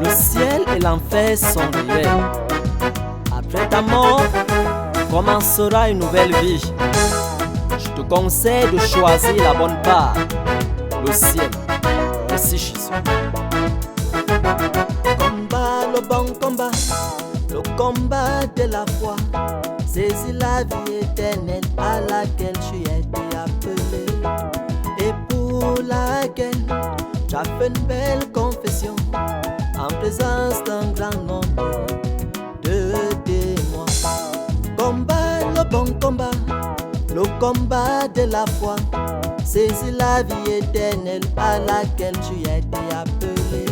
Le ciel et l'enfer sont réels. Après ta mort, commencera une nouvelle vie. Je te conseille de choisir la bonne part, le ciel. Merci Jésus. Combat le bon combat, le combat de la foi. Saisis la vie éternelle à laquelle tu as été appelé et pour laquelle tu as fait une belle confession en présence d'un grand nombre de témoins. Combat le bon combat, le combat de la foi. Saisis la vie éternelle à laquelle tu as été appelé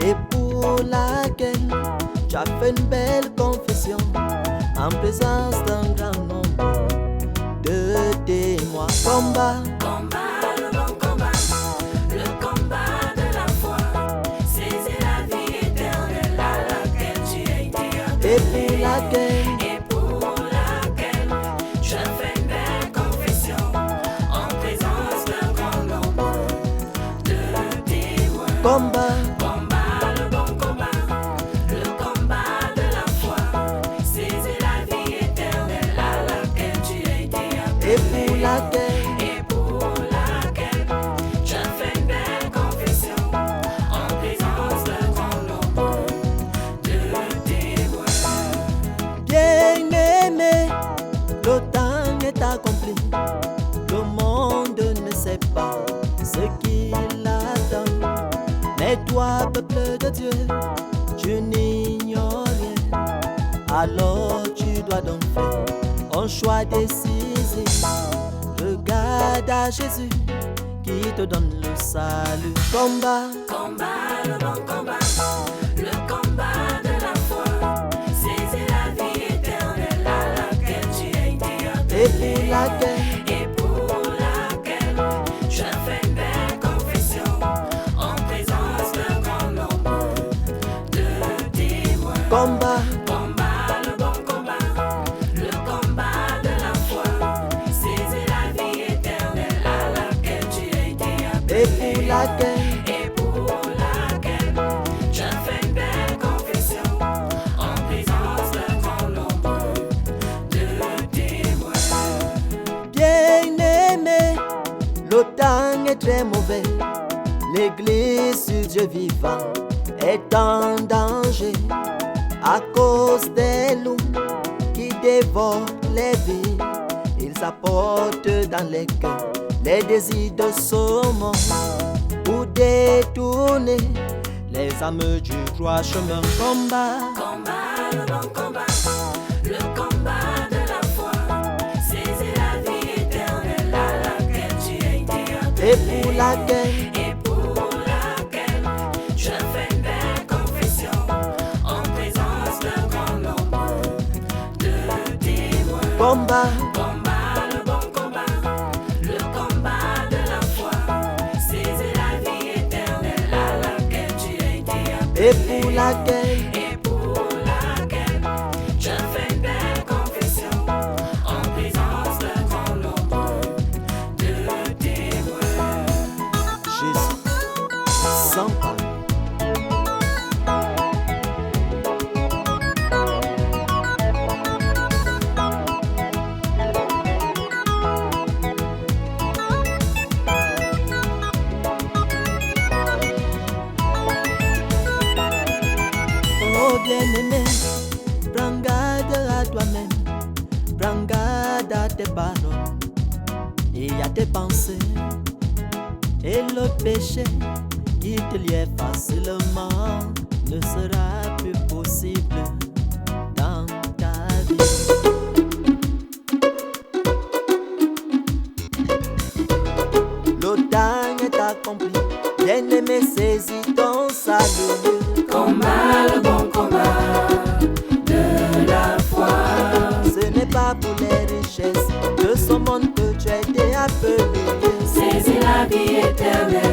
et pour laquelle tu as fait une belle confession en présence d'un grand nombre de témoins. Combat, combat, le bon combat, le combat de la foi. Saisis la vie éternelle à laquelle tu as été appelé et pour laquelle tu as fait une belle confession en présence d'un grand nombre de témoins. Combat, combat, le bon combat, le combat de la foi. Saisis la vie éternelle à laquelle tu as été appelé et pour laquelle tu as fait une belle confession en présence d'un grand nombre de témoins. bien-aimé, le temps est accompli. Le monde ne sait pas ce qu'il attend. Mais toi, peuple de Dieu, tu n'ignores rien. Alors tu dois donc faire un choix décisif. Regarde à Jésus qui te donne le salut. Combat, Combat, le bon combat, le combat de la foi. Saisis la vie éternelle à laquelle tu as été appelé et pour laquelle et pour laquelle tu as fait une belle confession en présence d'un grand nombre de témoins. combat, Combat, le bon combat, le combat de la foi. Saisis la vie éternelle à laquelle tu as été appelé et pour laquelle tu as fait une belle confession en présence d'un grand nombre de témoins. bien-aimé, le temps est très mauvais. L'église du Dieu vivant est en danger à cause des loups qui dévorent les vies. Ils apportent dans les cœurs les désirs de ce monde pour détourner les âmes du droit chemin. Combat, Combat, le bon combat, le combat de la foi. Saisis la vie éternelle à laquelle tu as été appelé et pour laquelle tu as fait une belle confession en présence d'un grand nombre de témoins. combat, Combat, le bon combat, le combat de la foi. Saisis la vie éternelle à laquelle tu as été appelé et pour laquelle tu as fait une belle confession en présence d'un grand nombre de témoins. Jésus sans parler. Oh bien-aimé, prends garde à toi-même, prends garde à tes paroles et à tes pensées. Et le péché qui te liait facilement ne sera plus possible dans ta vie. Le temps est accompli, bien-aimé, saisis ton salut. Combat, le bon combat de la foi. Ce n'est pas pour les richesses de ce monde que tu as été appelé. Saisis la vie éternelle